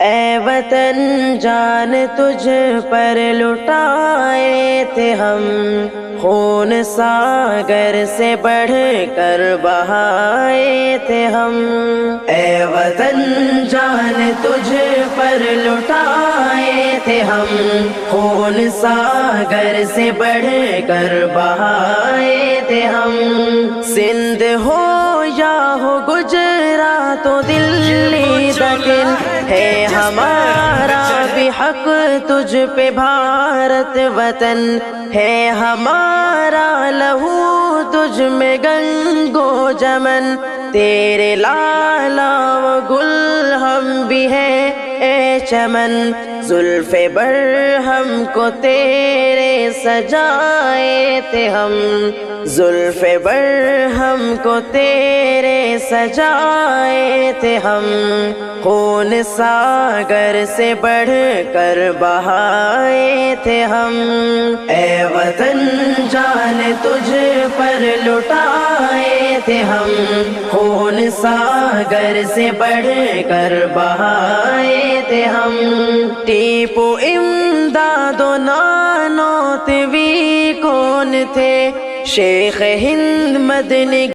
اے وطن جان تجھ پر لٹائے تھے ہم، خون ساگر سے بڑھ کر بہائے تھے ہم۔ اے وطن جان تجھ پر لٹائے تھے ہم، خون ساگر سے بڑھ کر بہائے تھے ہم۔ سندھ ہو یا ہو گجرات و دلی دکن، ہے ہمارا بھی حق تجھ پہ بھارت وطن، ہے ہمارا لہو تجھ میں گنگو جمن، تیرے لالا و گل ہم بھی ہیں اے چمن، زلف برہم کو تیرے سجائے تھے ہم، زلف برہم کو تیرے سجائے تھے ہم، خون ساگر سے بڑھ کر بہائے تھے ہم۔ اے وطن جان تجھ پر لٹائے تھے ہم، خون ساگر سے بڑھ کر بہائے تھے ہم۔ ٹیپو امداد و نانوتوی کون تھے، شیخ ہند مدنی